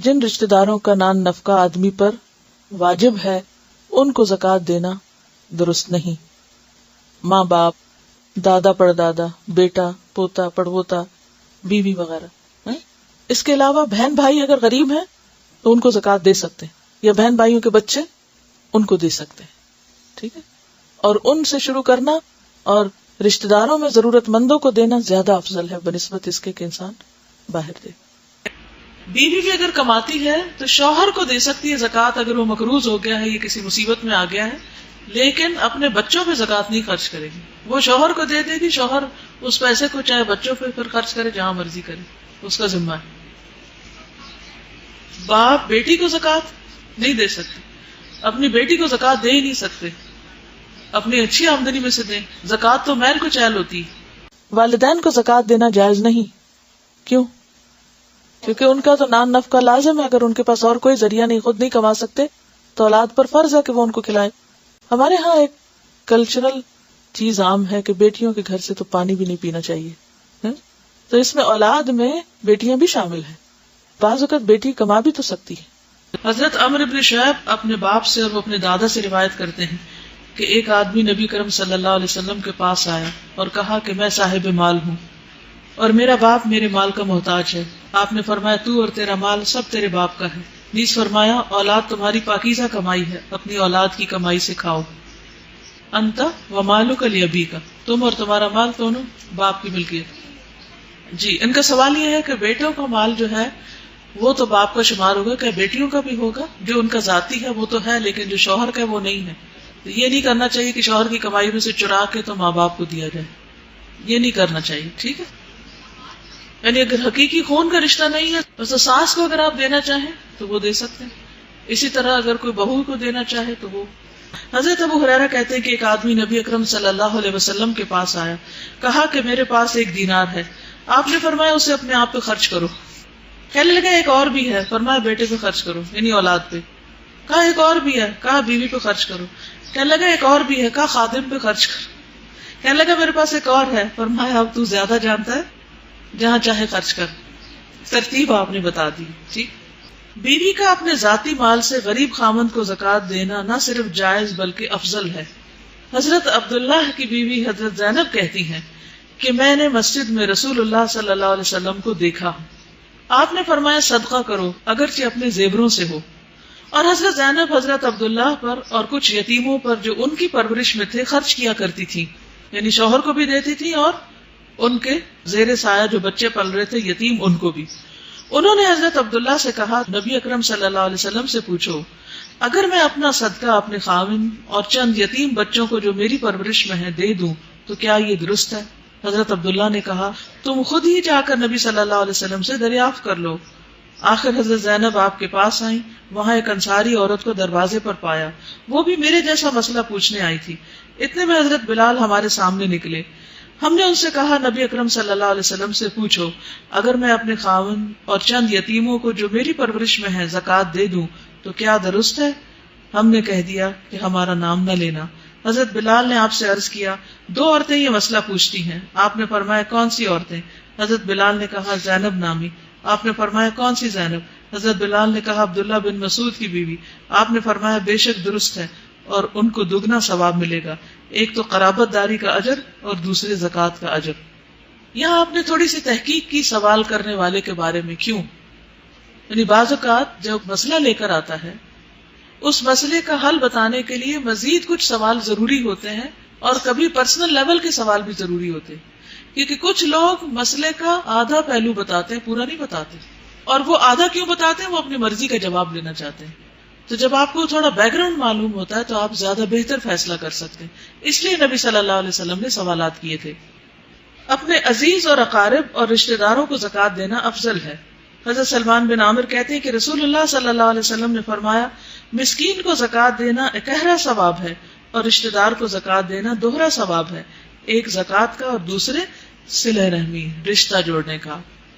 جن رشتہ داروں کا نان نفقہ آدمی پر واجب ہے ان کو زکوٰۃ دینا درست نہیں. ماں باپ، دادا پڑدادا، بیٹا پوتا پڑپوتا، بیوی وغیرہ. اس کے علاوہ بہن بھائی اگر غریب ہیں تو ان کو زکوٰۃ دے سکتے ہیں، یا بہن بھائیوں کے بچے ان کو دے سکتے ہیں. ٹھیک ہے، اور ان سے شروع کرنا اور رشتہ داروں میں ضرورت مندوں کو دینا زیادہ افضل ہے بنسبت اس کے کہ انسان باہر دے. بیوی بھی اگر کماتی ہے تو شوہر کو دے سکتی ہے زکوٰۃ اگر وہ مقروض ہو گیا ہے یا کسی مصیبت میں آ گیا ہے، لیکن اپنے بچوں پہ زکوٰۃ نہیں خرچ کرے گی. وہ شوہر کو دے دے گی، شوہر اس پیسے کو چاہے بچوں پہ پھر خرچ کرے، جہاں مرضی کرے، اس کا ذمہ ہے. باپ بیٹی کو زکوٰۃ نہیں دے سکتے، اپنی بیٹی کو زکوٰۃ دے ہی نہیں سکتے، اپنی اچھی آمدنی میں سے دیں. زکوٰۃ تو مہر کو چہل ہوتی. والدین کو زکوٰۃ دینا جائز نہیں. کیوں؟ کیونکہ ان کا تو نان نفقہ لازم ہے. اگر ان کے پاس اور کوئی ذریعہ نہیں، خود نہیں کما سکتے، تو اولاد پر فرض ہے کہ وہ ان کو کھلائیں. ہمارے ہاں ایک کلچرل چیز عام ہے کہ بیٹیوں کے گھر سے تو پانی بھی نہیں پینا چاہیے. تو اس میں اولاد میں بیٹیاں بھی شامل ہیں. بعض اوقات بیٹی کما بھی تو سکتی ہے. حضرت عمرو بن شعیب اپنے باپ سے اور وہ اپنے دادا سے روایت کرتے ہیں کہ ایک آدمی نبی کرم صلی اللہ علیہ وسلم کے پاس آیا اور کہا کہ میں صاحب مال ہوں اور میرا باپ میرے مال کا محتاج ہے. آپ نے فرمایا تو اور تیرا مال سب تیرے باپ کا ہے. نیز فرمایا اولاد تمہاری پاکیزہ کمائی ہے، اپنی اولاد کی کمائی سے کھاؤ. انت و مالک لابیک، تم اور تمہارا مال دونوں باپ کی ملکیت. جی، ان کا سوال یہ ہے کہ بیٹوں کا مال جو ہے وہ تو باپ کا شمار ہوگا، کہ بیٹیوں کا بھی ہوگا؟ جو ان کا ذاتی ہے وہ تو ہے، لیکن جو شوہر کا ہے وہ نہیں ہے. یہ نہیں کرنا چاہیے کہ شوہر کی کمائی میں سے چرا کے تو ماں باپ کو دیا جائے، یہ نہیں کرنا چاہیے. ٹھیک ہے، یعنی اگر حقیقی خون کا رشتہ نہیں ہے تو ساس کو اگر آپ دینا چاہیں تو وہ دے سکتے ہیں. اسی طرح اگر کوئی بہو کو دینا چاہے تو وہ. حضرت ابو ہریرہ کہتے ہیں کہ ایک آدمی نبی اکرم صلی اللہ علیہ وسلم کے پاس آیا، کہا کہ میرے پاس 1 دینار ہے. آپ نے فرمایا اسے اپنے آپ پہ خرچ کرو. کہنے لگا ایک اور بھی ہے، فرمایا بیٹے پہ خرچ کرو، یعنی اولاد پہ. کہا ایک اور بھی ہے، کہا بیوی پہ خرچ کرو. کہنے لگا ایک اور بھی ہے، کہا خادم پہ خرچ کرو. کہنے لگا میرے پاس ایک اور ہے، فرمایا اب تو زیادہ جانتا ہے، جہاں چاہے خرچ کر. ترتیب آپ نے بتا دی. ٹھیک. بیوی کا اپنے ذاتی مال سے غریب خامند کو زکوٰۃ دینا نہ صرف جائز بلکہ افضل ہے. حضرت عبداللہ کی بیوی حضرت زینب کہتی ہیں کہ میں نے مسجد میں رسول اللہ صلی اللہ علیہ وسلم کو دیکھا، آپ نے فرمایا صدقہ کرو اگرچہ اپنے زیوروں سے ہو. اور حضرت زینب حضرت عبداللہ پر اور کچھ یتیموں پر جو ان کی پرورش میں تھے خرچ کیا کرتی تھی، یعنی شوہر کو بھی دیتی تھی اور ان کے زیر سایہ جو بچے پل رہے تھے یتیم ان کو بھی. انہوں نے حضرت عبداللہ سے کہا نبی اکرم صلی اللہ علیہ وسلم سے پوچھو اگر میں اپنا صدقہ اپنے خاوند اور چند یتیم بچوں کو جو میری پرورش میں ہے دے دوں تو کیا یہ درست ہے؟ حضرت عبداللہ نے کہا تم خود ہی جا کر نبی صلی اللہ علیہ وسلم سے دریافت کر لو. آخر حضرت زینب آپ کے پاس آئیں. وہاں ایک انصاری عورت کو دروازے پر پایا، وہ بھی میرے جیسا مسئلہ پوچھنے آئی تھی. اتنے میں حضرت بلال ہمارے سامنے نکلے. ہم نے ان سے کہا نبی اکرم صلی اللہ علیہ وسلم سے پوچھو اگر میں اپنے خاوند اور چند یتیموں کو جو میری پرورش میں ہے زکوٰۃ دے دوں تو کیا درست ہے؟ ہم نے کہہ دیا کہ ہمارا نام نہ لینا. حضرت بلال نے آپ سے عرض کیا 2 عورتیں یہ مسئلہ پوچھتی ہیں. آپ نے فرمایا کون سی عورتیں؟ حضرت بلال نے کہا زینب نامی. آپ نے فرمایا کون سی زینب؟ حضرت بلال نے کہا عبداللہ بن مسعود کی بیوی. آپ نے فرمایا بے شک درست ہے اور ان کو دگنا ثواب ملے گا، ایک تو قرابت داری کا اجر اور دوسرے زکوٰۃ کا اجر. یہاں آپ نے تھوڑی سی تحقیق کی سوال کرنے والے کے بارے میں. کیوں؟ یعنی بعض اوقات جب مسئلہ لے کر آتا ہے اس مسئلے کا حل بتانے کے لیے مزید کچھ سوال ضروری ہوتے ہیں اور کبھی پرسنل لیول کے سوال بھی ضروری ہوتے ہیں، کیونکہ کچھ لوگ مسئلے کا آدھا پہلو بتاتے ہیں، پورا نہیں بتاتے. اور وہ آدھا کیوں بتاتے ہیں؟ وہ اپنی مرضی کا جواب لینا چاہتے ہیں. تو جب آپ کو تھوڑا بیک گراؤنڈ معلوم ہوتا ہے تو آپ زیادہ بہتر فیصلہ کر سکتے ہیں. اس لیے نبی صلی اللہ علیہ وسلم نے سوالات کیے تھے. اپنے عزیز اور اقارب اور رشتہ داروں کو زکوٰۃ دینا افضل ہے. حضرت سلمان بن عامر کہتے ہیں کہ رسول اللہ صلی اللہ علیہ وسلم نے فرمایا مسکین کو زکوٰۃ دینا اکہرا ثواب ہے اور رشتہ دار کو زکوٰۃ دینا دوہرا ثواب ہے، ایک زکوٰۃ کا اور دوسرے صلہ رحمی رشتہ جوڑنے کا.